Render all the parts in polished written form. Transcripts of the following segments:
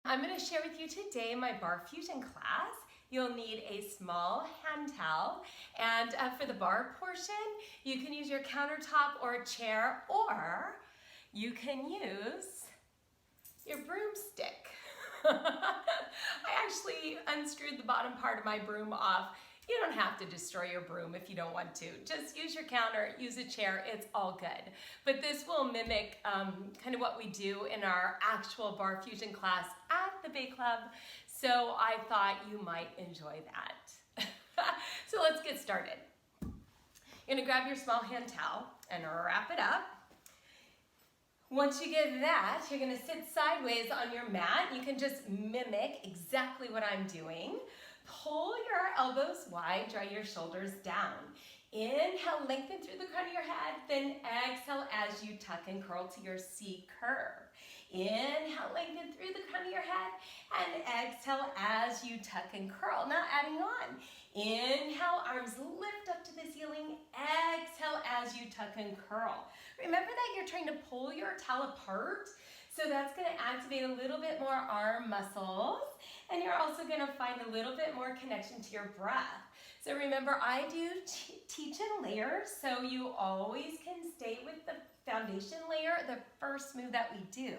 I'm going to share with you today my Barre Fusion class. You'll need a small hand towel, and for the bar portion, you can use your countertop or a chair, or you can use your broomstick. I actually unscrewed the bottom part of my broom off. You don't have to destroy your broom if you don't want to. Just use your counter, use a chair, it's all good. But this will mimic kind of what we do in our actual Barre Fusion class at the Bay Club. So I thought you might enjoy that. So let's get started. You're gonna grab your small hand towel and wrap it up. Once you get that, you're gonna sit sideways on your mat. You can just mimic exactly what I'm doing. Pull your elbows wide, draw your shoulders down. Inhale, lengthen through the crown of your head, then exhale as you tuck and curl to your C curve. Inhale, lengthen through the crown of your head, and exhale as you tuck and curl. Now adding on. Inhale, arms lift up to the ceiling. Exhale as you tuck and curl. Remember that you're trying to pull your towel apart, so that's going to activate a little bit more arm muscles, and you're also going to find a little bit more connection to your breath. So remember, I do teach in layers, so you always can stay with the foundation layer, the first move that we do.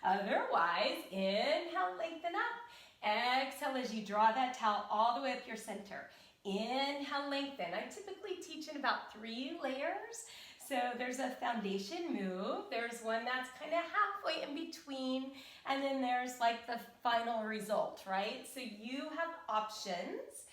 Otherwise, inhale, lengthen up. Exhale as you draw that towel all the way up your center. Inhale, lengthen. I typically teach in about 3 layers. So there's a foundation move, there's one that's kind of halfway in between, and then there's like the final result, right? So you have options.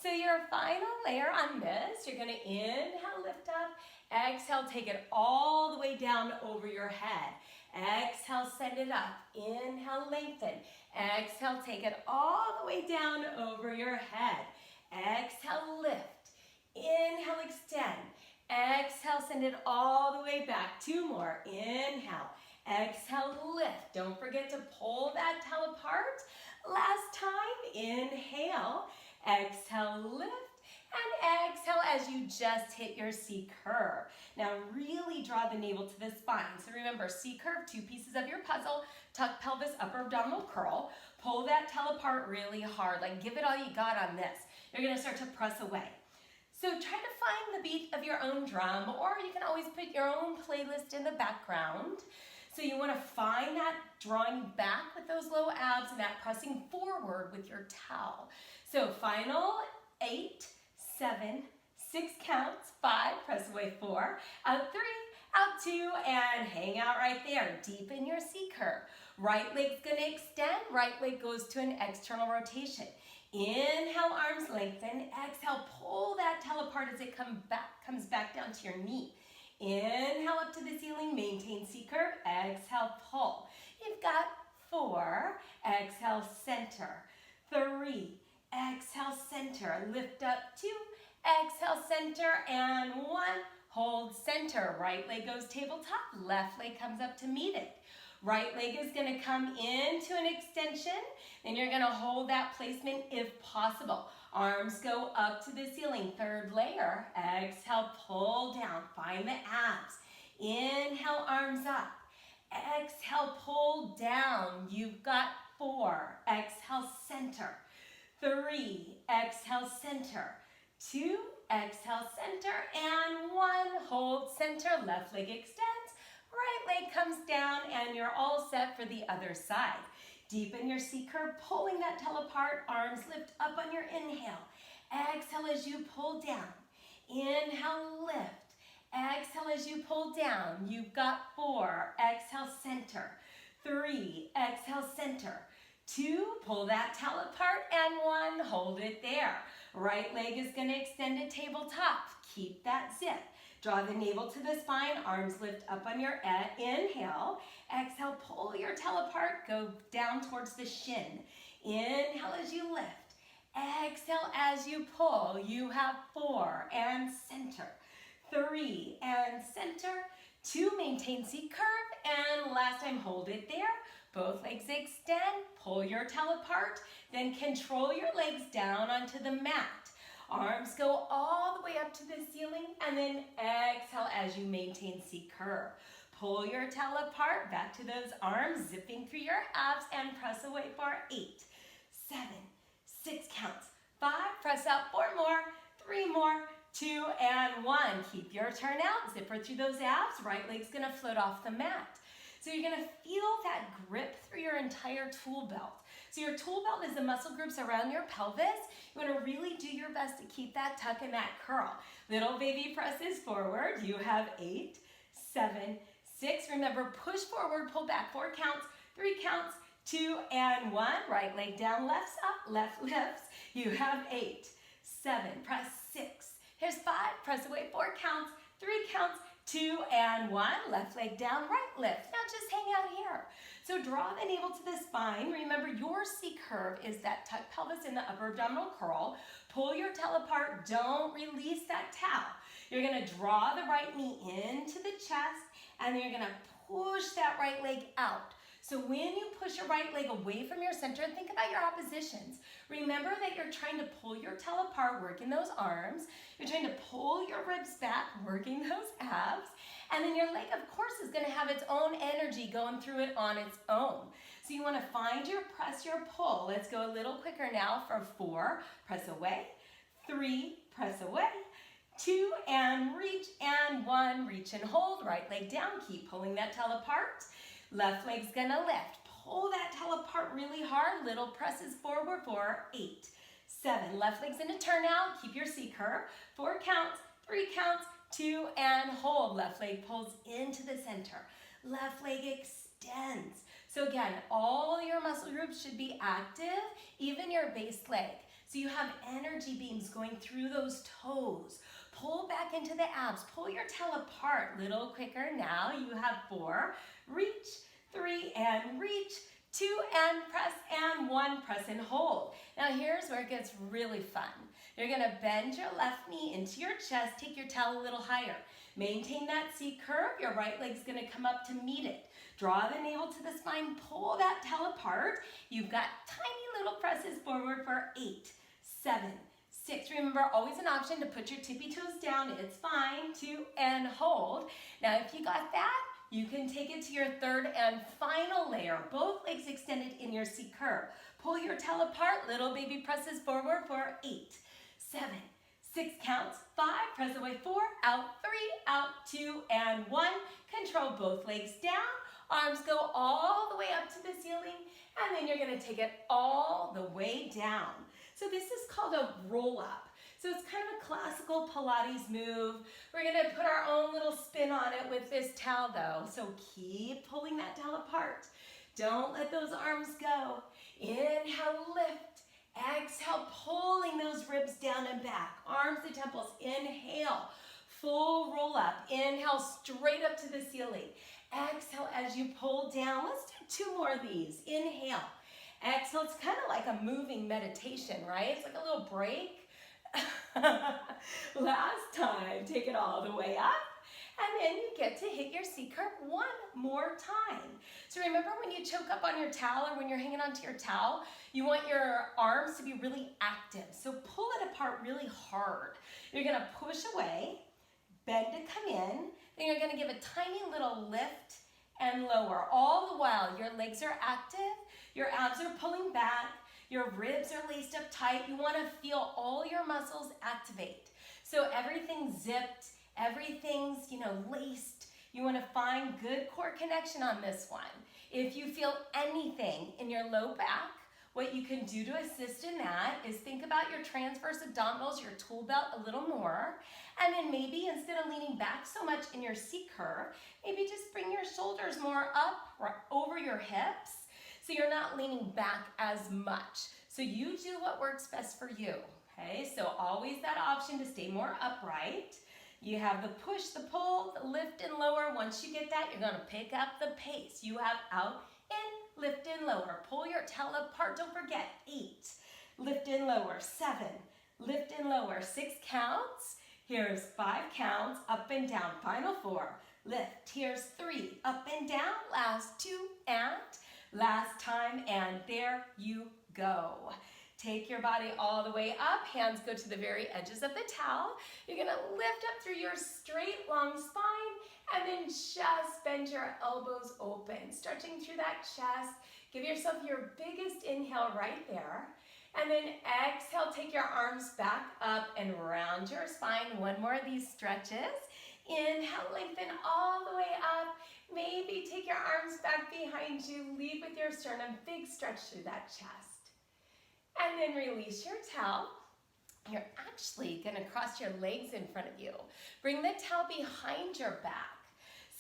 So your final layer on this, you're gonna inhale, lift up, exhale, take it all the way down over your head. Exhale, send it up, inhale, lengthen. Exhale, take it all the way down over your head. Exhale, lift, inhale, extend. Exhale, send it all the way back. 2 more. Inhale. Exhale, lift. Don't forget to pull that towel apart. Last time. Inhale. Exhale, lift. And exhale as you just hit your C curve. Now really draw the navel to the spine. So remember, C curve, 2 pieces of your puzzle. Tuck pelvis, upper abdominal curl. Pull that towel apart really hard. Like give it all you got on this. You're going to start to press away. So try to find the beat of your own drum, or you can always put your own playlist in the background. So you want to find that drawing back with those low abs and that pressing forward with your towel. So final 8, 7, 6 counts, 5, press away 4, out 3, out 2, and hang out right there. Deepen your C curve. Right leg's going to extend, right leg goes to an external rotation. Inhale, arms lengthen. Exhale, pull that towel apart as it comes back down to your knee. Inhale up to the ceiling, maintain C curve. Exhale, pull. You've got 4. Exhale, center. 3. Exhale, center. Lift up 2. Exhale, center. And 1. Hold center. Right leg goes tabletop. Left leg comes up to meet it. Right leg is going to come into an extension. Then you're going to hold that placement if possible. Arms go up to the ceiling. 3rd layer. Exhale, pull down. Find the abs. Inhale, arms up. Exhale, pull down. You've got 4. Exhale, center. 3. Exhale, center. 2. Exhale, center. And 1. Hold center. Left leg extends. Right leg comes down, and you're all set for the other side. Deepen your C curve, pulling that towel apart. Arms lift up on your inhale. Exhale as you pull down. Inhale, lift. Exhale as you pull down. You've got 4. Exhale, center. 3. Exhale, center. 2. Pull that towel apart. And 1. Hold it there. Right leg is going to extend to tabletop. Keep that zip. Draw the navel to the spine, arms lift up on your inhale. Exhale, pull your towel apart, go down towards the shin. Inhale as you lift. Exhale as you pull. You have 4 and center. 3 and center. 2, maintain C curve. And last time, hold it there. Both legs extend, pull your towel apart, then control your legs down onto the mat. Arms go all the way up to the ceiling, and then exhale as you maintain C curve. Pull your tail apart, back to those arms, zipping through your abs, and press away for 8, 7, 6 counts, 5, press out 4 more, 3 more, 2, and 1. Keep your turn out, zipper through those abs, right leg's gonna float off the mat. So you're gonna feel that grip through your entire tool belt. So your tool belt is the muscle groups around your pelvis. You wanna really do your best to keep that tuck and that curl. Little baby presses forward. You have 8, 7, 6. Remember, push forward, pull back, 4 counts, 3 counts, 2, and 1. Right leg down, lefts up, left lifts. You have 8, 7, press 6. Here's 5, press away, 4 counts, 3 counts, 2, and 1. Left leg down, right lift. Now just hang out here. So draw the navel to the spine. Remember, your C curve is that tuck pelvis in the upper abdominal curl. Pull your tail apart. Don't release that towel. You're going to draw the right knee into the chest, and then you're going to push that right leg out. So when you push your right leg away from your center, think about your oppositions. Remember that you're trying to pull your tail apart, working those arms. You're trying to pull your ribs back, working those abs. And then your leg, of course, is going to have its own energy going through it on its own. So you want to find your press, your pull. Let's go a little quicker now for 4, press away, 3, press away, 2, and reach, and 1, reach and hold. Right leg down, keep pulling that tail apart. Left leg's gonna lift. Pull that tail apart really hard. Little presses forward for 8, 7. Left leg's gonna turn out. Keep your C curve. 4 counts, 3 counts, 2, and hold. Left leg pulls into the center. Left leg extends. So again, all your muscle groups should be active, even your base leg. So you have energy beams going through those toes. Pull back into the abs. Pull your tail apart. Little quicker now. You have 4. Reach, 3, and reach, 2, and press, and 1, press and hold. Now here's where it gets really fun. You're gonna bend your left knee into your chest, take your tail a little higher. Maintain that C curve, your right leg's gonna come up to meet it. Draw the navel to the spine, pull that tail apart. You've got tiny little presses forward for 8, 7, 6. Remember, always an option to put your tippy toes down, it's fine, 2, and hold. Now if you got that, you can take it to your third and final layer. Both legs extended in your C curve. Pull your tail apart, little baby presses forward for 8, 7, 6 counts, 5, press away 4, out 3, out 2, and 1. Control both legs down. Arms go all the way up to the ceiling, and then you're gonna take it all the way down. So this is called a roll up. So it's kind of a classical Pilates move. We're gonna put our own little spin on it with this towel though. So keep pulling that towel apart. Don't let those arms go. Inhale, lift. Exhale, pulling those ribs down and back. Arms to temples, inhale. Full roll up. Inhale, straight up to the ceiling. Exhale as you pull down. Let's do 2 more of these. Inhale. Exhale, it's kind of like a moving meditation, right? It's like a little break. Last time, take it all the way up, and then you get to hit your C curve 1 more time. So remember when you choke up on your towel or when you're hanging onto your towel, you want your arms to be really active. So pull it apart really hard. You're gonna push away, bend to come in, then you're gonna give a tiny little lift and lower. All the while, your legs are active, your abs are pulling back, your ribs are laced up tight. You want to feel all your muscles activate. So everything's zipped, everything's, laced. You want to find good core connection on this one. If you feel anything in your low back, what you can do to assist in that is think about your transverse abdominals, your tool belt a little more, and then maybe instead of leaning back so much in your C curve, maybe just bring your shoulders more up or over your hips. So you're not leaning back as much. So you do what works best for you, okay? So always that option to stay more upright. You have the push, the pull, the lift and lower. Once you get that, you're gonna pick up the pace. You have out, in, lift and lower. Pull your tail apart, don't forget, 8. Lift and lower, 7. Lift and lower, 6 counts. Here's 5 counts, up and down, final 4. Lift, here's 3, up and down, last 2, and last time, and there you go. Take your body all the way up. Hands go to the very edges of the towel. You're gonna lift up through your straight, long spine, and then just bend your elbows open, stretching through that chest. Give yourself your biggest inhale right there. And then exhale, take your arms back up and round your spine. One more of these stretches. Inhale, lengthen all the way up. Maybe take your arms back behind you. Lead with your sternum. Big stretch through that chest. And then release your towel. You're actually going to cross your legs in front of you. Bring the towel behind your back.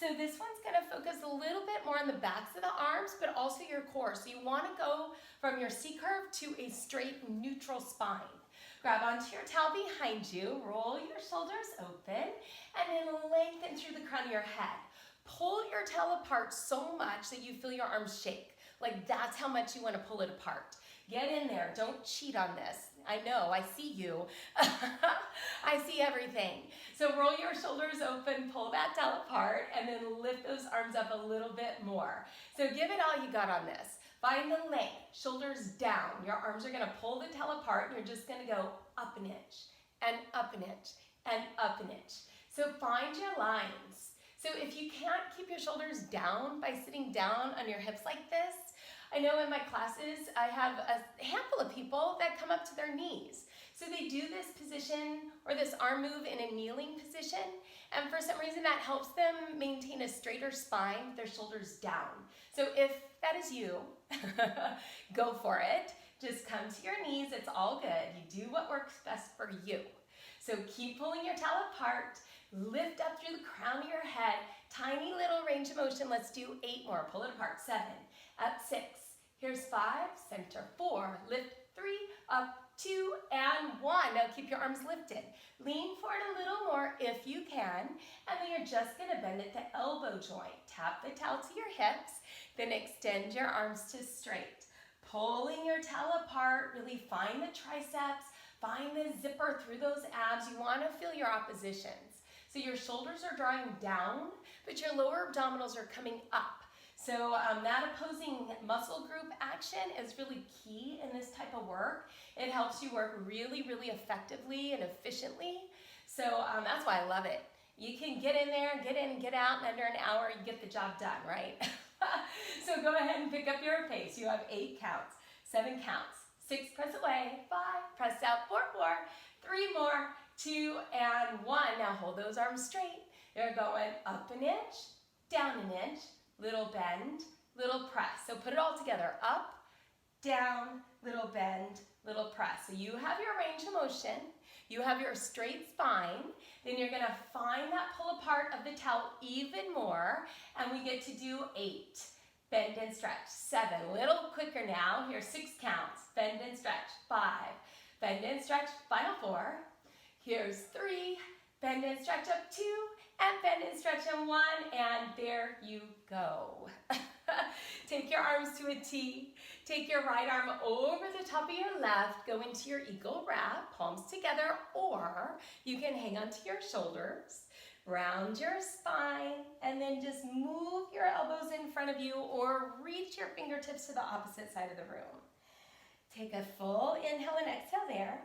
So this one's going to focus a little bit more on the backs of the arms, but also your core. So you want to go from your C curve to a straight neutral spine. Grab onto your towel behind you, roll your shoulders open, and then lengthen through the crown of your head. Pull your towel apart so much that you feel your arms shake. Like that's how much you want to pull it apart. Get in there. Don't cheat on this. I know. I see you. I see everything. So roll your shoulders open, pull that towel apart, and then lift those arms up a little bit more. So give it all you got on this. Find the length. Shoulders down. Your arms are going to pull the towel apart, and you're just going to go up an inch, and up an inch, and up an inch. So find your lines. So if you can't keep your shoulders down by sitting down on your hips like this, I know in my classes, I have a handful of people that come up to their knees. So they do this position or this arm move in a kneeling position, and for some reason that helps them maintain a straighter spine with their shoulders down. So if that is you, go for it. Just come to your knees, it's all good. You do what works best for you. So keep pulling your towel apart, lift up through the crown of your head, tiny little range of motion. Let's do 8 more. Pull it apart, 7, up 6. Here's 5, center 4, lift 3, up 2, and 1. Now keep your arms lifted. Lean forward a little more if you can, and then you're just gonna bend at the elbow joint. Tap the towel to your hips, then extend your arms to straight. Pulling your towel apart, really find the triceps, find the zipper through those abs. You wanna feel your oppositions. So your shoulders are drawing down, but your lower abdominals are coming up. So that opposing muscle group action is really key in this type of work. It helps you work really, really effectively and efficiently. So that's why I love it. You can get in there, get in and get out in under an hour, you get the job done, right? So go ahead and pick up your pace. You have 8 counts, 7 counts, 6, press away, 5, press out, 4 more, 3 more, 2, and 1. Now hold those arms straight. You're going up an inch, down an inch, little bend, little press. So put it all together, up, down, little bend, little press. So you have your range of motion, you have your straight spine, then you're gonna find that pull apart of the towel even more, and we get to do 8. Bend and stretch, 7, little quicker now. Here's 6 counts, bend and stretch, 5, bend and stretch, final 4. Here's 3, bend and stretch up 2, and bend and stretch in 1, and there you go. Take your arms to a T. Take your right arm over the top of your left. Go into your eagle wrap, palms together, or you can hang onto your shoulders. Round your spine, and then just move your elbows in front of you or reach your fingertips to the opposite side of the room. Take a full inhale and exhale there.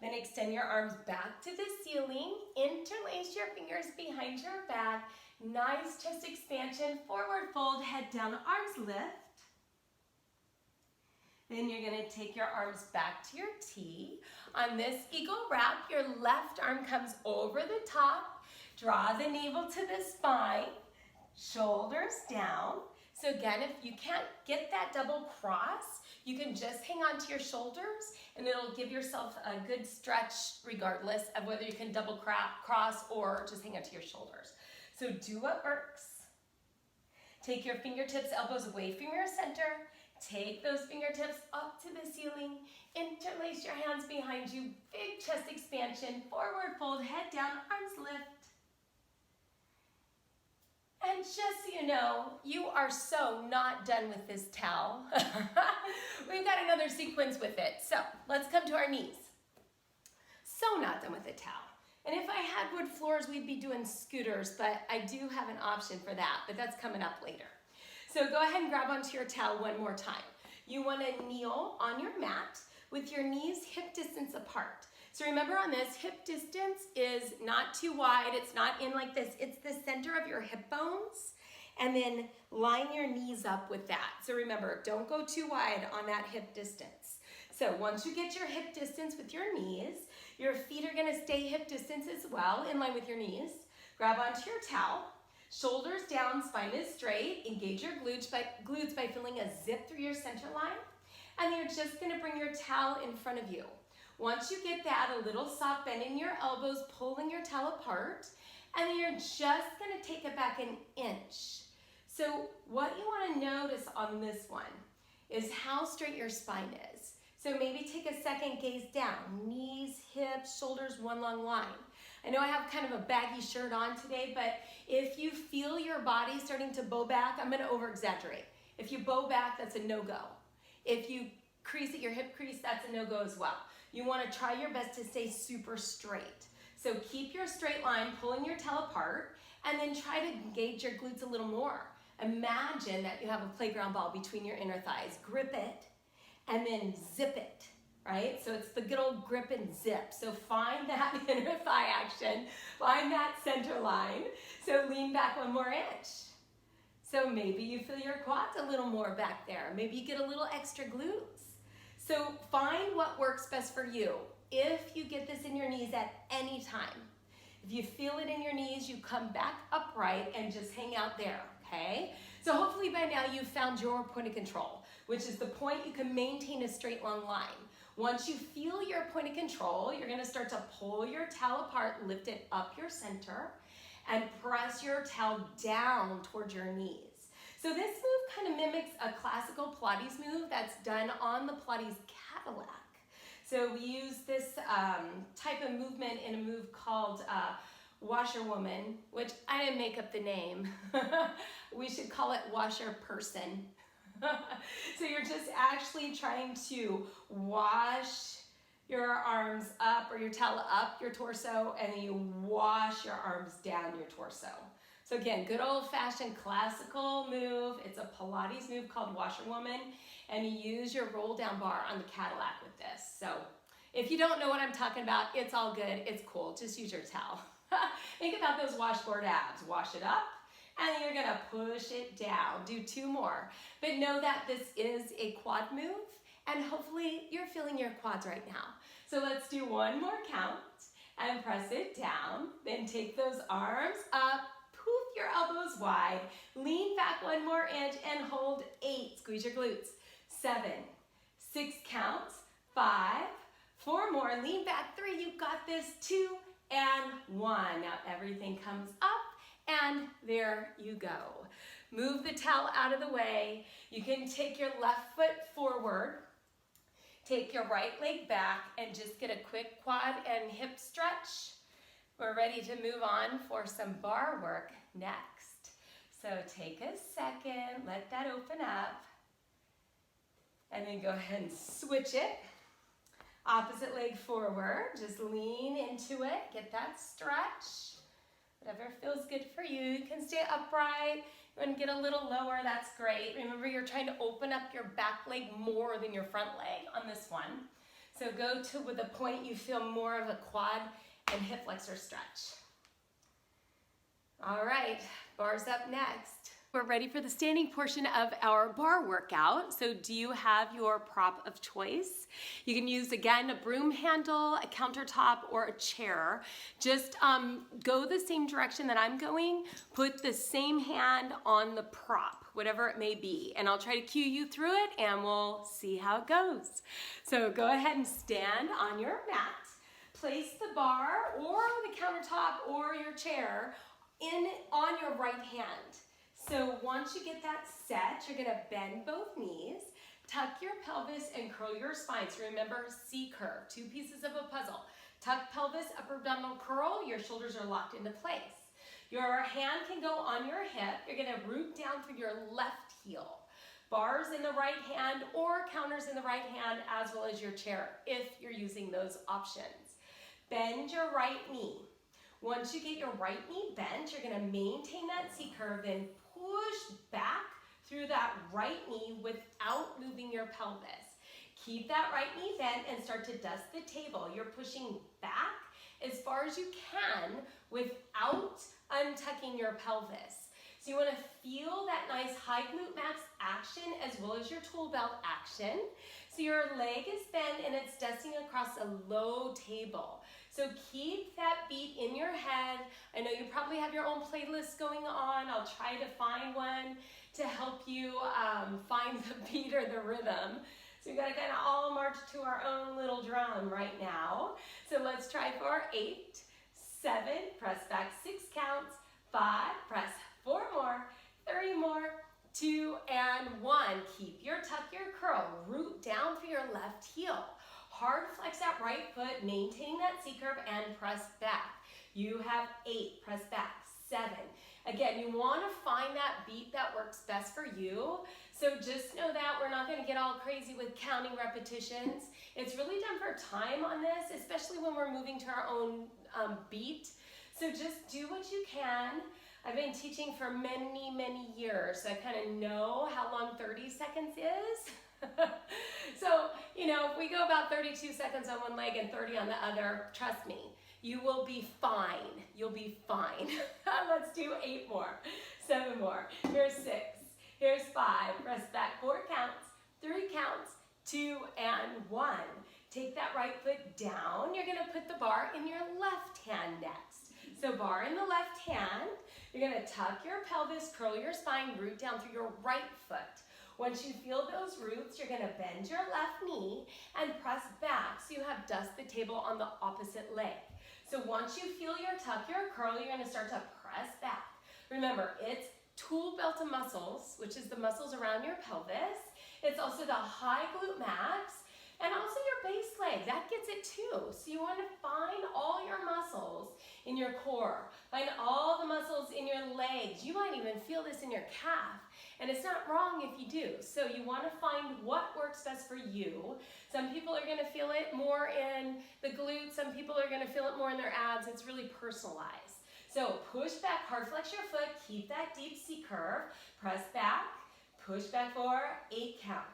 Then extend your arms back to the ceiling. Interlace your fingers behind your back. Nice chest expansion. Forward fold, head down, arms lift. Then you're going to take your arms back to your T. On this eagle wrap, your left arm comes over the top. Draw the navel to the spine. Shoulders down. So again, if you can't get that double cross, you can just hang on to your shoulders and it'll give yourself a good stretch regardless of whether you can double cross or just hang on to your shoulders. So do what works. Take your fingertips, elbows away from your center. Take those fingertips up to the ceiling. Interlace your hands behind you. Big chest expansion. Forward fold, head down, arms lift. And just so you know, you are so not done with this towel. We've got another sequence with it. So let's come to our knees. So not done with the towel. And if I had wood floors, we'd be doing scooters, but I do have an option for that, but that's coming up later. So go ahead and grab onto your towel one more time. You want to kneel on your mat. with your knees hip distance apart. So remember on this, hip distance is not too wide. It's not in like this. It's the center of your hip bones. And then line your knees up with that. So remember, don't go too wide on that hip distance. So once you get your hip distance with your knees, your feet are gonna stay hip distance as well, in line with your knees. Grab onto your towel, shoulders down, spine is straight. Engage your glutes by feeling a zip through your center line. And then you're just gonna bring your towel in front of you. Once you get that, a little soft bend in your elbows, pulling your towel apart, and then you're just gonna take it back an inch. So what you wanna notice on this one is how straight your spine is. So maybe take a second, gaze down, knees, hips, shoulders, one long line. I know I have kind of a baggy shirt on today, but if you feel your body starting to bow back, I'm gonna over exaggerate. If you bow back, that's a no-go. If you crease at your hip crease, that's a no-go as well. You wanna try your best to stay super straight. So keep your straight line, pulling your tail apart, and then try to engage your glutes a little more. Imagine that you have a playground ball between your inner thighs. Grip it, and then zip it, right? So it's the good old grip and zip. So find that inner thigh action, find that center line. So lean back one more inch. So maybe you feel your quads a little more back there. Maybe you get a little extra glutes. So find what works best for you. If you get this in your knees at any time, if you feel it in your knees, you come back upright and just hang out there, okay? So hopefully by now you've found your point of control, which is the point you can maintain a straight long line. Once you feel your point of control, you're gonna start to pull your towel apart, lift it up your center, and press your towel down towards your knees. So this move kind of mimics a classical Pilates move that's done on the Pilates Cadillac. So we use this type of movement in a move called washerwoman, which I didn't make up the name. We should call it washer person. So you're just actually trying to wash your arms up or your towel up your torso, and then you wash your arms down your torso. So again, good old-fashioned classical move. It's a Pilates move called washerwoman, and you use your roll down bar on the Cadillac with this. So if you don't know what I'm talking about, it's all good, it's cool, just use your towel. Think about those washboard abs. Wash it up, and then you're gonna push it down. Do 2 more. But know that this is a quad move, and hopefully you're feeling your quads right now. So let's do 1 more count, and press it down. Then take those arms up, poof your elbows wide, lean back 1 more inch, and hold 8. Squeeze your glutes. 7, 6 counts, 5, 4 more, lean back 3, you got this, 2, and 1. Now everything comes up, and there you go. Move the towel out of the way. You can take your left foot forward, take your right leg back, and just get a quick quad and hip stretch. We're ready to move on for some bar work next. So take a second, let that open up, and then go ahead and switch it. Opposite leg forward, just lean into it, get that stretch. Whatever feels good for you. You can stay upright. You want to get a little lower, that's great. Remember, you're trying to open up your back leg more than your front leg on this one. So go to with a point you feel more of a quad and hip flexor stretch. All right, bars up next. We're ready for the standing portion of our bar workout. So do you have your prop of choice? You can use, again, a broom handle, a countertop, or a chair. Just go the same direction that I'm going. Put the same hand on the prop, whatever it may be. And I'll try to cue you through it, and we'll see how it goes. So go ahead and stand on your mat. Place the bar or the countertop or your chair on your right hand. So once you get that set, you're gonna bend both knees, tuck your pelvis, and curl your spine. So remember, C-curve, 2 pieces of a puzzle. Tuck pelvis, upper abdominal curl, your shoulders are locked into place. Your hand can go on your hip. You're gonna root down through your left heel. Bars in the right hand or counters in the right hand, as well as your chair, if you're using those options. Bend your right knee. Once you get your right knee bent, you're gonna maintain that C-curve, then push back through that right knee without moving your pelvis. Keep that right knee bent and start to dust the table. You're pushing back as far as you can without untucking your pelvis. So you want to feel that nice high glute max action as well as your tool belt action. So your leg is bent and it's dusting across a low table. So keep that beat in your head. I know you probably have your own playlist going on. I'll try to find one to help you find the beat or the rhythm. So we got to kind of all march to our own little drum right now. So let's try for 8, 7, press back 6 counts, 5, press 4 more, 3 more, 2 and 1. Keep your tuck, your curl, root down for your left heel. Hard flex that right foot, maintain that C curve and press back. You have 8, press back, 7. Again, you want to find that beat that works best for you. So just know that we're not going to get all crazy with counting repetitions. It's really done for time on this, especially when we're moving to our own beat. So just do what you can. I've been teaching for many, many years, so I kind of know how long 30 seconds is. So, you know, if we go about 32 seconds on one leg and 30 on the other, trust me, you will be fine. You'll be fine. Let's do 8 more, 7 more. Here's 6, here's 5. Press back 4 counts, 3 counts, 2 and 1. Take that right foot down. You're going to put the bar in your left hand next. So bar in the left hand. You're going to tuck your pelvis, curl your spine, root down through your right foot. Once you feel those roots, you're going to bend your left knee and press back so you have dust the table on the opposite leg. So once you feel your tuck, your curl, you're going to start to press back. Remember, it's tool belt of muscles, which is the muscles around your pelvis. It's also the high glute max and also your base leg. That gets it too. So you want to find all your muscles in your core. Find all the muscles in your legs. You might even feel this in your calf. And it's not wrong if you do. So you want to find what works best for you. Some people are going to feel it more in the glutes. Some people are going to feel it more in their abs. It's really personalized. So push back, hard flex your foot. Keep that deep C curve. Press back, push back for 8 counts.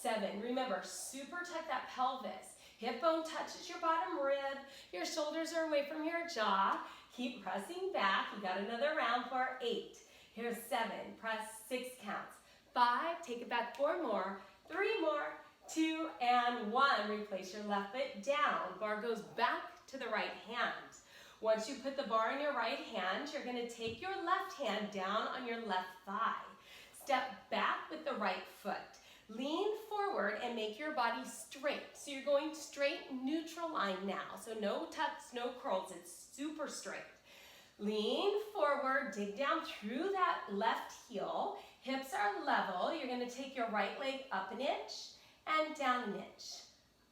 7. Remember, super tuck that pelvis. Hip bone touches your bottom rib. Your shoulders are away from your jaw. Keep pressing back. You got another round for 8. Here's 7. Press 6 counts. 5. Take it back 4 more. 3 more. 2 and 1. Replace your left foot down. Bar goes back to the right hand. Once you put the bar in your right hand, you're going to take your left hand down on your left thigh. Step back with the right foot. Lean forward and make your body straight. So you're going straight, neutral line now. So no tucks, no curls. It's super straight. Lean forward, dig down through that left heel. Hips are level. You're going to take your right leg up an inch and down an inch.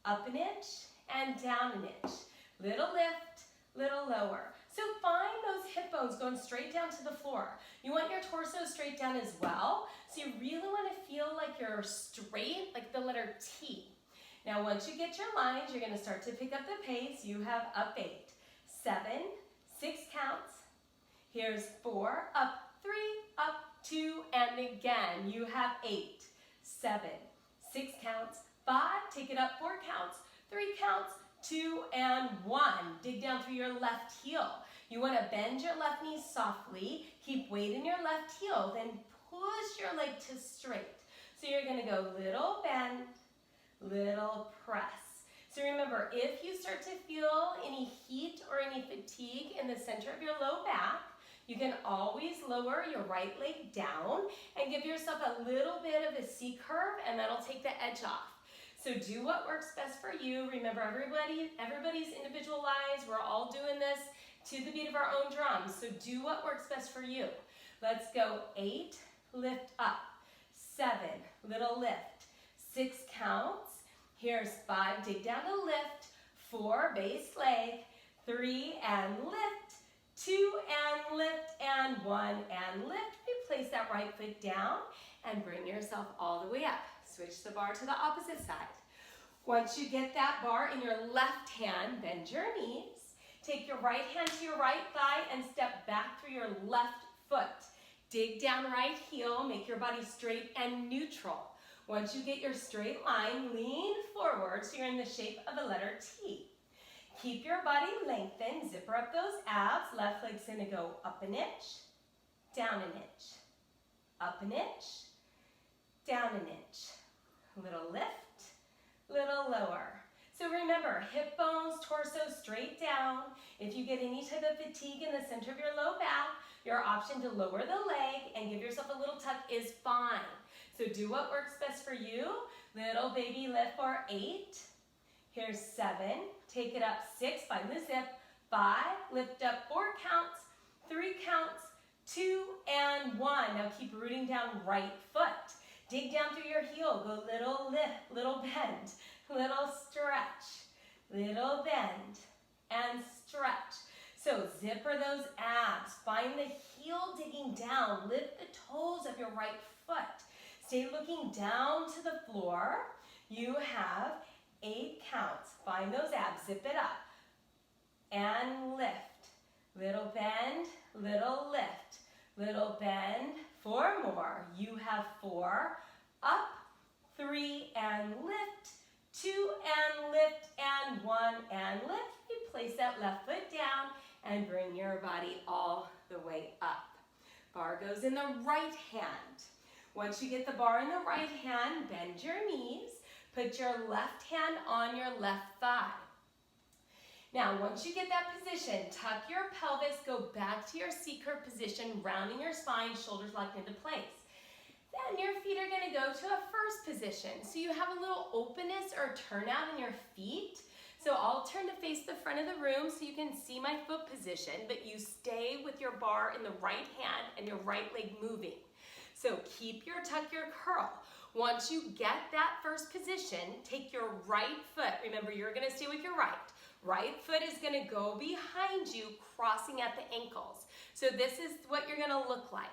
Up an inch and down an inch. Little lift, little lower. So find those hip bones going straight down to the floor. You want your torso straight down as well. So you really want to feel like you're straight, like the letter T. Now once you get your lines, you're going to start to pick up the pace. You have up 8, 7, 6 counts. Here's 4, up 3, up 2, and again, you have 8, 7, 6 counts, 5, take it up 4 counts, 3 counts, 2 and 1. Dig down through your left heel. You want to bend your left knee softly, keep weight in your left heel, then push your leg to straight. So you're going to go little bend, little press. So remember, if you start to feel any heat or any fatigue in the center of your low back, you can always lower your right leg down and give yourself a little bit of a C curve, and that'll take the edge off. So do what works best for you. Remember, everybody's individualized. We're all doing this to the beat of our own drums. So do what works best for you. Let's go 8, lift up, 7, little lift, 6 counts. Here's 5, dig down to lift, 4, base leg, 3 and lift, 2 and lift, and 1 and lift. Replace that right foot down and bring yourself all the way up. Switch the bar to the opposite side. Once you get that bar in your left hand, bend your knees. Take your right hand to your right thigh and step back through your left foot. Dig down right heel, make your body straight and neutral. Once you get your straight line, lean forward so you're in the shape of a letter T. Keep your body lengthened, zipper up those abs. Left leg's gonna go up an inch, down an inch, up an inch, down an inch. Little lift, little lower. So remember, hip bones, torso straight down. If you get any type of fatigue in the center of your low back, your option to lower the leg and give yourself a little tuck is fine. So do what works best for you. Little baby lift for 8. Here's 7. Take it up 6, find the zip. 5, lift up 4 counts, 3 counts, 2 and 1. Now keep rooting down right foot. Dig down through your heel, go little lift, little bend, little stretch, little bend, and stretch. So zipper those abs, find the heel digging down, lift the toes of your right foot. Stay looking down to the floor. You have 8 counts. Find those abs, zip it up, and lift. Little bend, little lift, little bend. 4 more. You have 4. Up, 3 and lift, 2 and lift, and 1 and lift. You place that left foot down and bring your body all the way up. Bar goes in the right hand. Once you get the bar in the right hand, bend your knees. Put your left hand on your left thigh. Now, once you get that position, tuck your pelvis, go back to your C curve position, rounding your spine, shoulders locked into place. Then your feet are gonna go to a first position. So you have a little openness or turnout in your feet. So I'll turn to face the front of the room so you can see my foot position, but you stay with your bar in the right hand and your right leg moving. So keep your tuck, your curl. Once you get that first position, take your right foot. Remember, you're gonna stay with your right. Right foot is gonna go behind you, crossing at the ankles. So this is what you're gonna look like,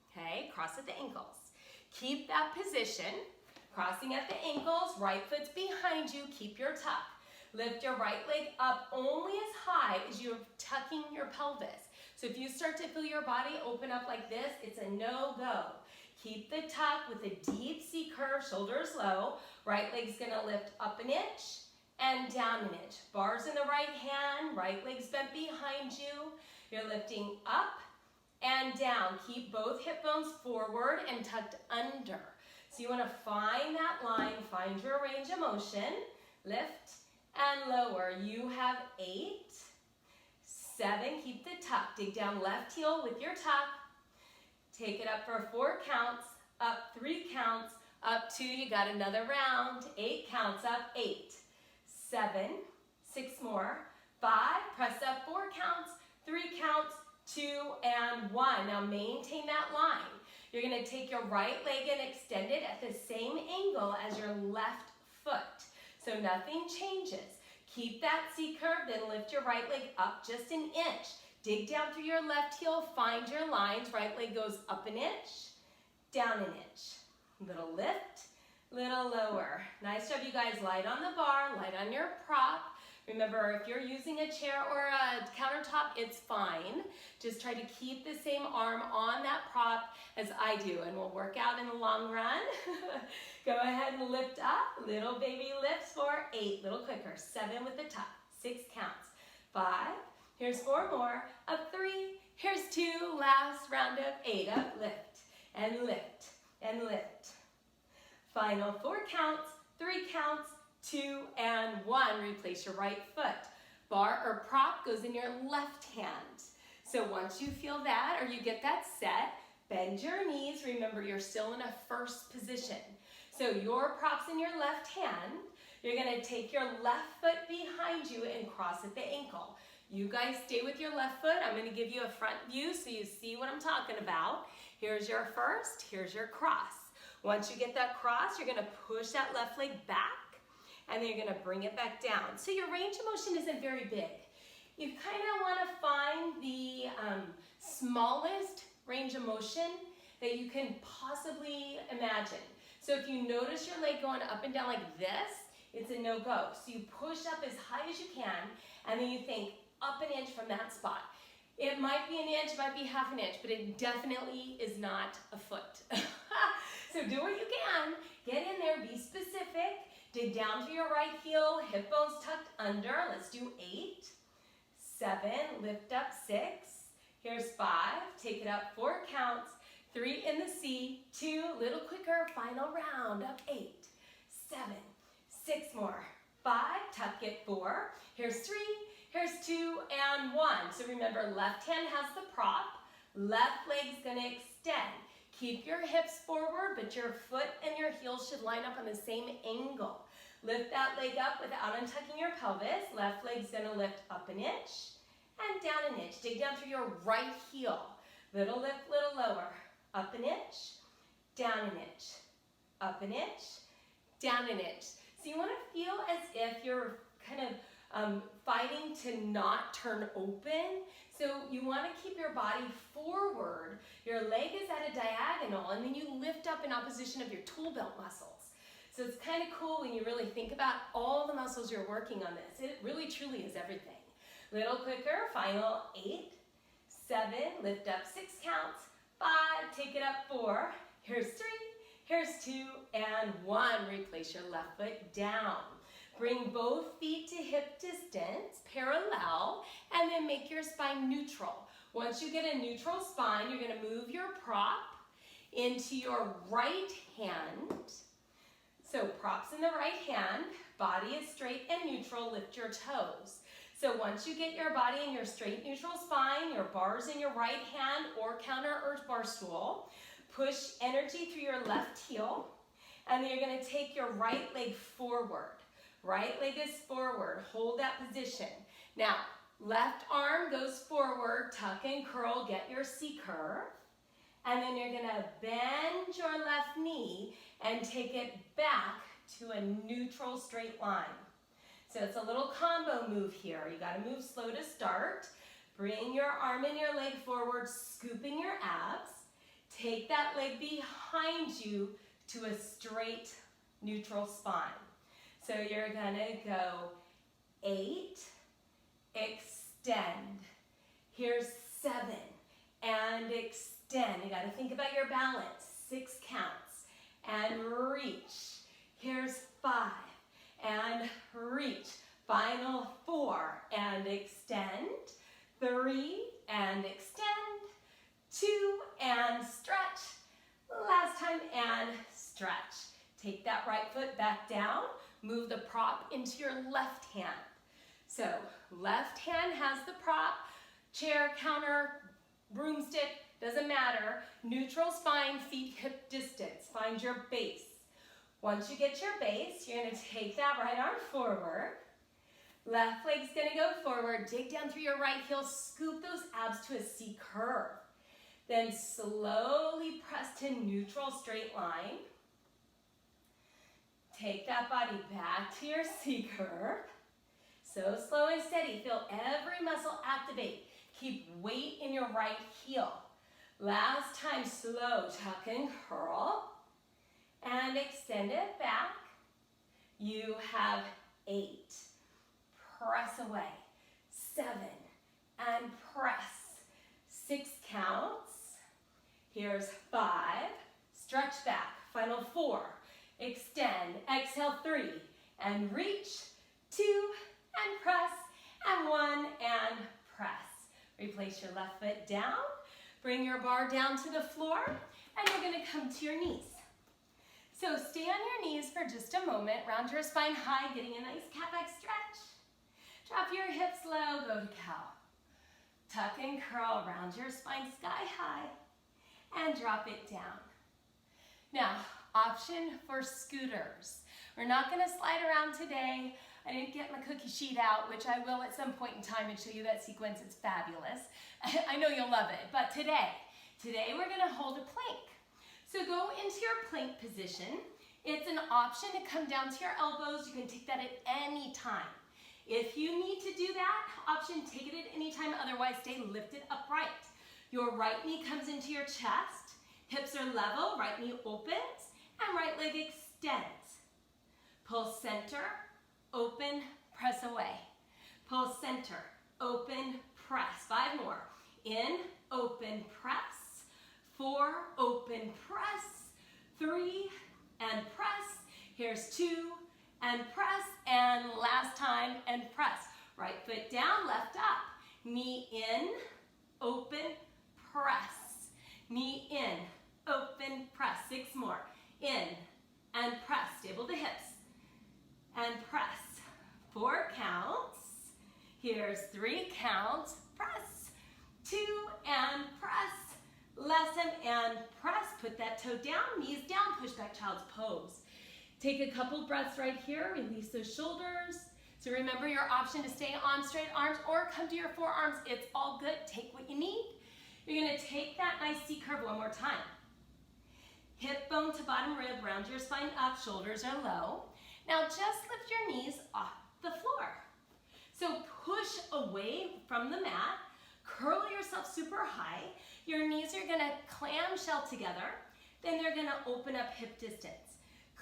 okay? Cross at the ankles. Keep that position, crossing at the ankles, right foot's behind you, keep your tuck. Lift your right leg up only as high as you're tucking your pelvis. So if you start to feel your body open up like this, it's a no-go. Keep the tuck with a deep C curve, shoulders low. Right leg's gonna lift up an inch and down an inch. Bars in the right hand, right leg's bent behind you. You're lifting up and down. Keep both hip bones forward and tucked under. So you wanna find that line, find your range of motion. Lift and lower. You have 8, 7, keep the tuck. Dig down left heel with your tuck. Take it up for 4 counts, up 3 counts, up 2, you got another round. 8 counts, up 8, 7, 6 more, 5, press up 4 counts, 3 counts, 2 and 1. Now maintain that line. You're gonna take your right leg and extend it at the same angle as your left foot. So nothing changes. Keep that C curve, then lift your right leg up just an inch. Dig down through your left heel, find your lines. Right leg goes up an inch, down an inch. Little lift, little lower. Nice job, you guys. Light on the bar, light on your prop. Remember, if you're using a chair or a countertop, it's fine. Just try to keep the same arm on that prop as I do, and we'll work out in the long run. Go ahead and lift up. Little baby lifts for 8. Little quicker. 7 with the tuck. 6 counts. 5. Here's 4 more. Up 3. Here's 2. Last round of 8. Up, lift, and lift, and lift. Final 4 counts, 3 counts, 2 and 1. Replace your right foot. Bar or prop goes in your left hand. So once you feel that or you get that set, bend your knees. Remember, you're still in a first position. So your prop's in your left hand. You're gonna take your left foot behind you and cross at the ankle. You guys stay with your left foot. I'm gonna give you a front view so you see what I'm talking about. Here's your first, here's your cross. Once you get that cross, you're gonna push that left leg back, and then you're gonna bring it back down. So your range of motion isn't very big. You kind of wanna find the smallest range of motion that you can possibly imagine. So if you notice your leg going up and down like this, it's a no-go. So you push up as high as you can, and then you think up an inch from that spot. It might be an inch, it might be half an inch, but it definitely is not a foot. So do what you can. Get in there, be specific. Dig down to your right heel, hip bones tucked under. Let's do 8, 7, lift up 6. Here's 5, take it up 4 counts. 3 in the C, 2, little quicker, final round up 8, 7, 6 more. 5, tuck it 4. Here's 3, here's 2, and 1. So remember, left hand has the prop, left leg's gonna extend. Keep your hips forward, but your foot and your heels should line up on the same angle. Lift that leg up without untucking your pelvis. Left leg's gonna lift up an inch and down an inch. Dig down through your right heel. Little lift, little lower. Up an inch, down an inch. Up an inch, down an inch. So you wanna feel as if you're kind of fighting to not turn open. So you want to keep your body forward. Your leg is at a diagonal, and then you lift up in opposition of your tool belt muscles. So it's kind of cool when you really think about all the muscles you're working on this. It really truly is everything. Little quicker, final 8, 7, lift up 6 counts, 5, take it up 4, here's 3, here's 2, and 1. Replace your left foot down. Bring both feet to hip distance, parallel, and then make your spine neutral. Once you get a neutral spine, you're gonna move your prop into your right hand. So props in the right hand, body is straight and neutral, lift your toes. So once you get your body in your straight neutral spine, your bar's in your right hand or counter or bar stool, push energy through your left heel, and then you're gonna take your right leg forward. Right leg is forward, hold that position. Now, left arm goes forward, tuck and curl, get your C curve. And then you're gonna bend your left knee and take it back to a neutral straight line. So it's a little combo move here. You gotta move slow to start. Bring your arm and your leg forward, scooping your abs. Take that leg behind you to a straight neutral spine. So you're gonna go 8, extend. Here's 7, and extend. You gotta think about your balance. 6 counts, and reach. Here's 5, and reach. Final 4, and extend. 3, and extend. 2, and stretch. Last time, and stretch. Take that right foot back down. Move the prop into your left hand. So left hand has the prop, chair, counter, broomstick, doesn't matter. Neutral spine, feet hip distance. Find your base. Once you get your base, you're gonna take that right arm forward. Left leg's gonna go forward. Dig down through your right heel, scoop those abs to a C curve. Then slowly press to neutral straight line. Take that body back to your C curve. So slow and steady. Feel every muscle activate. Keep weight in your right heel. Last time, slow, tuck and curl. And extend it back. You have 8. Press away. 7. And press. 6 counts. Here's 5. Stretch back. Final 4. Extend, exhale 3, and reach, 2, and press, and 1, and press. Replace your left foot down, bring your bar down to the floor, and you're gonna come to your knees. So stay on your knees for just a moment, round your spine high, getting a nice cat back stretch. Drop your hips low, go to cow. Tuck and curl, round your spine sky high, and drop it down. Now, option for scooters. We're not gonna slide around today. I didn't get my cookie sheet out, which I will at some point in time and show you that sequence. It's fabulous. I know you'll love it, but today we're gonna hold a plank. So go into your plank position. It's an option to come down to your elbows. You can take that at any time. If you need to do that option, take it at any time, otherwise stay lifted upright. Your right knee comes into your chest, hips are level, right knee opens, and right leg extends. Pull center, open, press away. Pull center, open, press. 5 more. In, open, press. 4, open, press. 3, and press. Here's 2, and press, and last time, and press. Right foot down, left up. Knee in, open, press. Knee in, open, press. 6 more. In, and press. Stable the hips. And press. 4 counts. Here's 3 counts. Press. 2, and press. Last time, and press. Put that toe down, knees down, push back child's pose. Take a couple breaths right here. Release those shoulders. So remember your option to stay on straight arms or come to your forearms. It's all good. Take what you need. You're going to take that nice C curve one more time. Hip bone to bottom rib, round your spine up, shoulders are low. Now just lift your knees off the floor. So push away from the mat, curl yourself super high. Your knees are going to clamshell together. Then they're going to open up hip distance.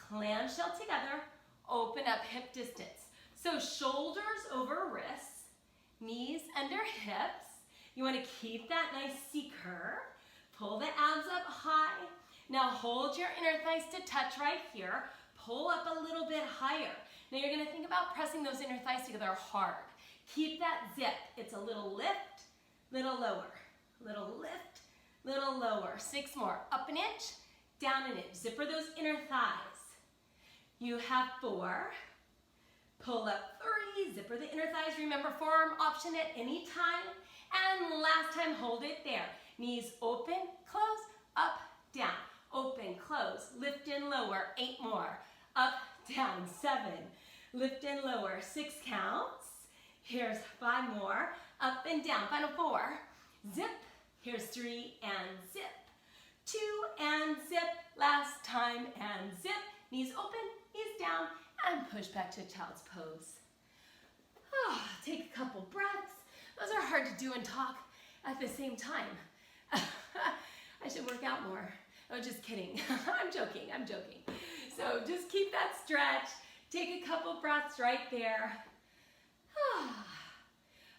Clamshell together, open up hip distance. So shoulders over wrists, knees under hips. You want to keep that nice C curve. Pull the abs up high. Now hold your inner thighs to touch right here. Pull up a little bit higher. Now you're going to think about pressing those inner thighs together hard. Keep that zip. It's a little lift, little lower. Little lift, little lower. 6 more. Up an inch, down an inch. Zipper those inner thighs. You have 4. Pull up 3, zipper the inner thighs. Remember, forearm option at any time. And last time, hold it there. Knees open, close, up, down. Open, close, lift and lower. 8 more. Up, down. 7. Lift and lower. 6 counts. Here's 5 more. Up and down. Final 4. Zip. Here's 3 and zip. 2 and zip. Last time and zip. Knees open, knees down. And push back to child's pose. Oh, take a couple breaths. Those are hard to do and talk at the same time. I should work out more. Oh, just kidding. I'm joking. So just keep that stretch. Take a couple breaths right there.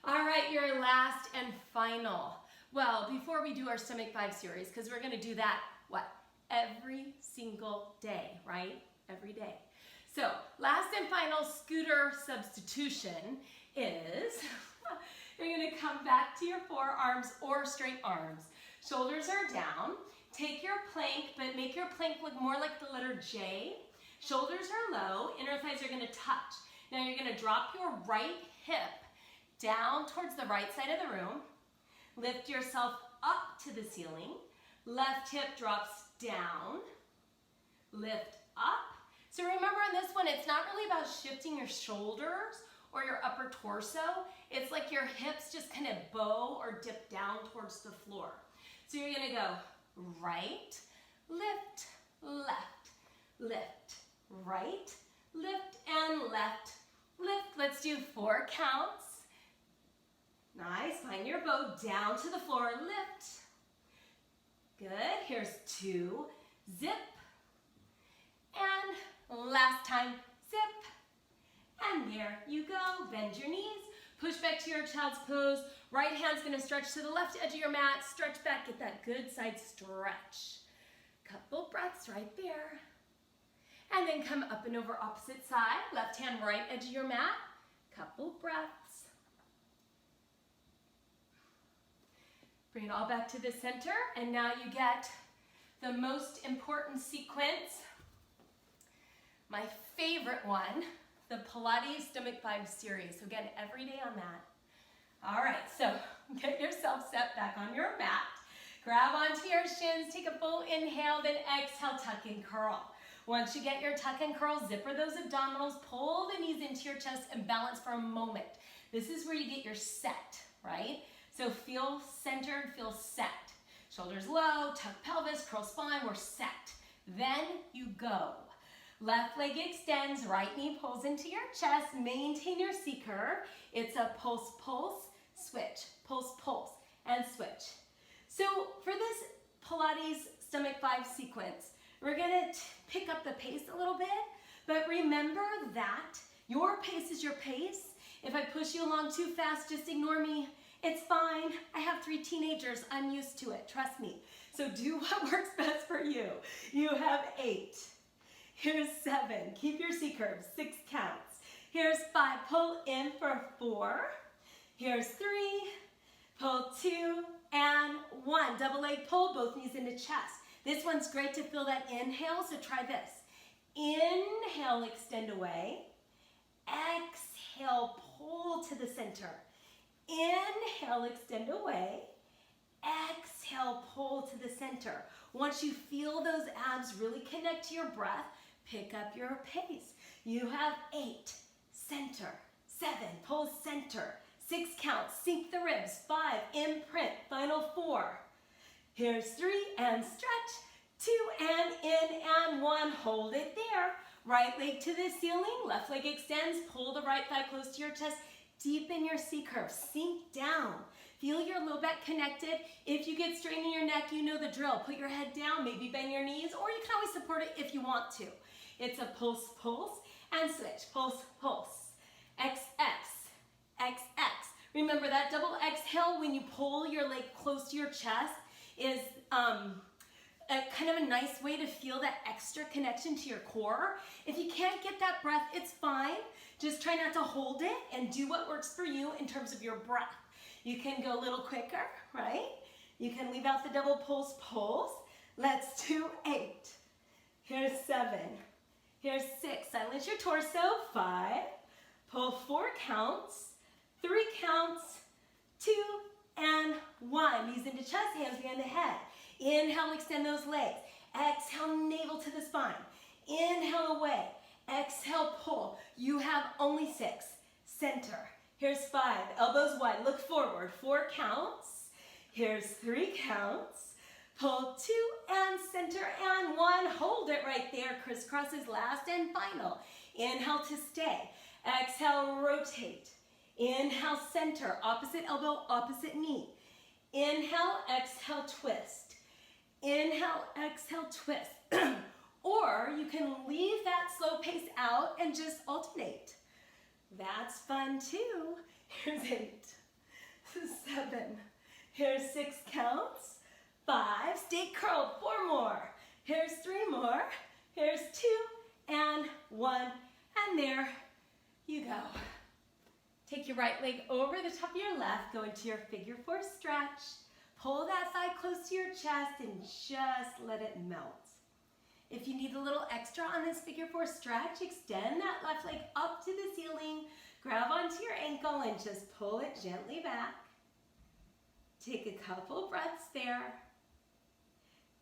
All right, your last and final. Well, before we do our Stomach 5 series, because we're going to do that, what? Every single day, right? Every day. So, last and final scooter substitution is you're going to come back to your forearms or straight arms. Shoulders are down. Take your plank, but make your plank look more like the letter J. Shoulders are low. Inner thighs are going to touch. Now you're going to drop your right hip down towards the right side of the room. Lift yourself up to the ceiling. Left hip drops down. Lift up. So remember on this one, it's not really about shifting your shoulders or your upper torso. It's like your hips just kind of bow or dip down towards the floor. So you're going to go right, lift, left, lift, right, lift, and left, lift. Let's do 4 counts. Nice. Find your bow down to the floor. Lift. Good. Here's 2. Zip. And last time, zip. And there you go. Bend your knees. Push back to your child's pose. Right hand's going to stretch to the left edge of your mat. Stretch back. Get that good side stretch. Couple breaths right there. And then come up and over opposite side. Left hand, right edge of your mat. Couple breaths. Bring it all back to the center. And now you get the most important sequence. My favorite one, the Pilates Stomach 5 series. So again, every day on that. All right, so get yourself set back on your mat. Grab onto your shins, take a full inhale, then exhale, tuck and curl. Once you get your tuck and curl, zipper those abdominals, pull the knees into your chest and balance for a moment. This is where you get your set, right? So feel centered, feel set. Shoulders low, tuck pelvis, curl spine, we're set. Then you go. Left leg extends, right knee pulls into your chest, maintain your C curve. It's a pulse, pulse, switch, pulse, pulse, and switch. So for this Pilates Stomach 5 sequence, we're gonna pick up the pace a little bit, but remember that your pace is your pace. If I push you along too fast, just ignore me. It's fine. I have 3 teenagers. I'm used to it. Trust me. So do what works best for you. You have 8. Here's 7. Keep your C curve. 6 counts. Here's 5. Pull in for 4. Here's 3. Pull 2 and 1. Double leg pull, both knees into chest. This one's great to feel that inhale, so try this. Inhale, extend away. Exhale, pull to the center. Inhale, extend away. Exhale, pull to the center. Once you feel those abs really connect to your breath, pick up your pace. You have 8, center, 7, pull center, 6 counts, sink the ribs, 5, imprint, final 4. Here's 3 and stretch, 2 and in and 1, hold it there. Right leg to the ceiling, left leg extends, pull the right thigh close to your chest, deepen your C curve, sink down. Feel your low back connected. If you get strain in your neck, you know the drill. Put your head down, maybe bend your knees, or you can always support it if you want to. It's a pulse, pulse, and switch. Pulse, pulse. XX, XX. Remember that double exhale when you pull your leg close to your chest is kind of a nice way to feel that extra connection to your core. If you can't get that breath, it's fine. Just try not to hold it and do what works for you in terms of your breath. You can go a little quicker, right? You can leave out the double pulse, pulse. Let's do 8. Here's 7. Here's 6. Silence your torso. 5. Pull 4 counts. 3 counts. 2 and 1. Knees into chest, hands behind the head. Inhale, extend those legs. Exhale, navel to the spine. Inhale away. Exhale, pull. You have only 6. Center. Here's 5. Elbows wide. Look forward. 4 counts. Here's 3 counts. Pull 2 and center and 1. Hold it right there. Crisscross is last and final. Inhale to stay. Exhale, rotate. Inhale, center. Opposite elbow, opposite knee. Inhale, exhale, twist. Inhale, exhale, twist. Or you can leave that slow pace out and just alternate. That's fun too. Here's 8, 7, here's 6 counts, 5, stay curled, 4 more, here's 3 more, here's 2 and 1, and there you go. Take your right leg over the top of your left, go into your figure 4 stretch, pull that thigh close to your chest and just let it melt. If you need a little extra on this figure 4 stretch, extend that left leg up to the ceiling, grab onto your ankle and just pull it gently back. Take a couple breaths there.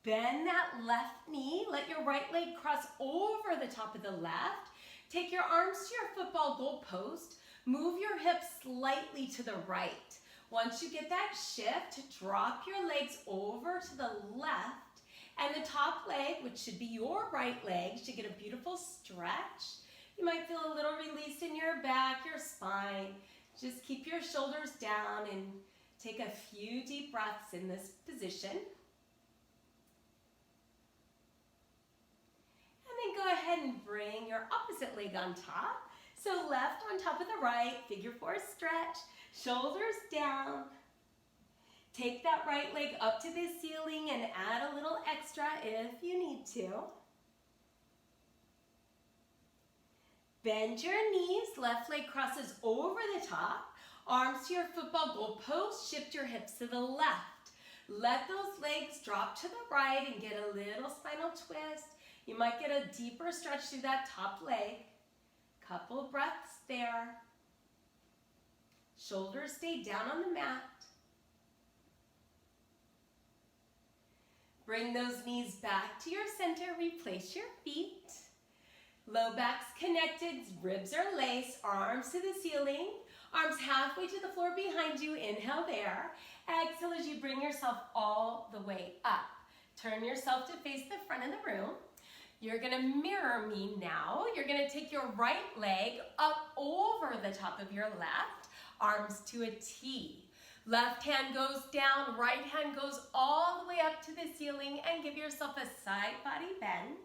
Bend that left knee, let your right leg cross over the top of the left. Take your arms to your football goal post, move your hips slightly to the right. Once you get that shift, drop your legs over to the left. And the top leg, which should be your right leg, should get a beautiful stretch. You might feel a little release in your back, your spine. Just keep your shoulders down and take a few deep breaths in this position. And then go ahead and bring your opposite leg on top. So left on top of the right, figure 4 stretch, shoulders down. Take that right leg up to the ceiling and add a little extra if you need to. Bend your knees, left leg crosses over the top, arms to your football goal post, shift your hips to the left. Let those legs drop to the right and get a little spinal twist. You might get a deeper stretch through that top leg. Couple breaths there. Shoulders stay down on the mat. Bring those knees back to your center, replace your feet. Low back's connected, ribs are laced, arms to the ceiling, arms halfway to the floor behind you, inhale there. Exhale as you bring yourself all the way up. Turn yourself to face the front of the room. You're gonna mirror me now. You're gonna take your right leg up over the top of your left, arms to a T. Left hand goes down, right hand goes all the way up to the ceiling and give yourself a side body bend.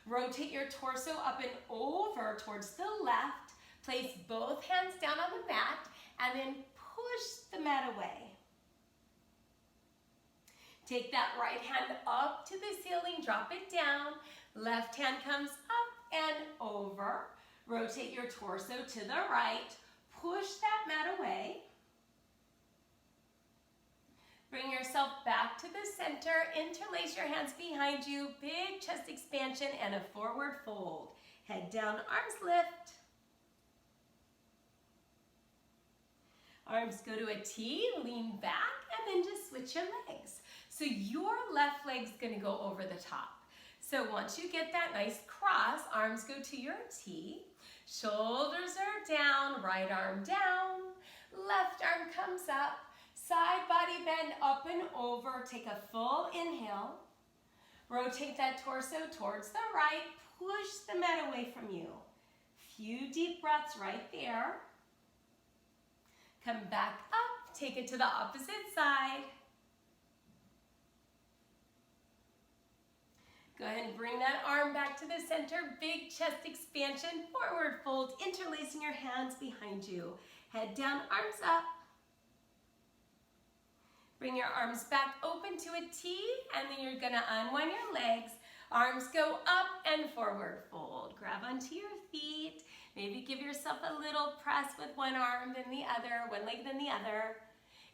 Rotate your torso up and over towards the left. Place both hands down on the mat and then push the mat away. Take that right hand up to the ceiling, drop it down. Left hand comes up and over. Rotate your torso to the right. Push that mat away. Bring yourself back to the center. Interlace your hands behind you. Big chest expansion and a forward fold. Head down, arms lift. Arms go to a T, lean back, and then just switch your legs. So your left leg's gonna go over the top. So once you get that nice cross, arms go to your T, shoulders are down, right arm down, left arm comes up, side body bend up and over, take a full inhale, rotate that torso towards the right, push the mat away from you. Few deep breaths right there. Come back up, take it to the opposite side. Go ahead and bring that arm back to the center. Big chest expansion, forward fold, interlacing your hands behind you. Head down, arms up. Bring your arms back open to a T, and then you're gonna unwind your legs. Arms go up and forward fold. Grab onto your feet. Maybe give yourself a little press with one arm, then the other, one leg, then the other.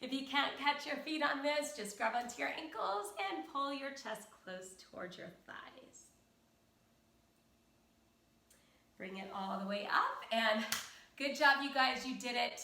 If you can't catch your feet on this, just grab onto your ankles and pull your chest close towards your thighs. Bring it all the way up, and good job, you guys, you did it.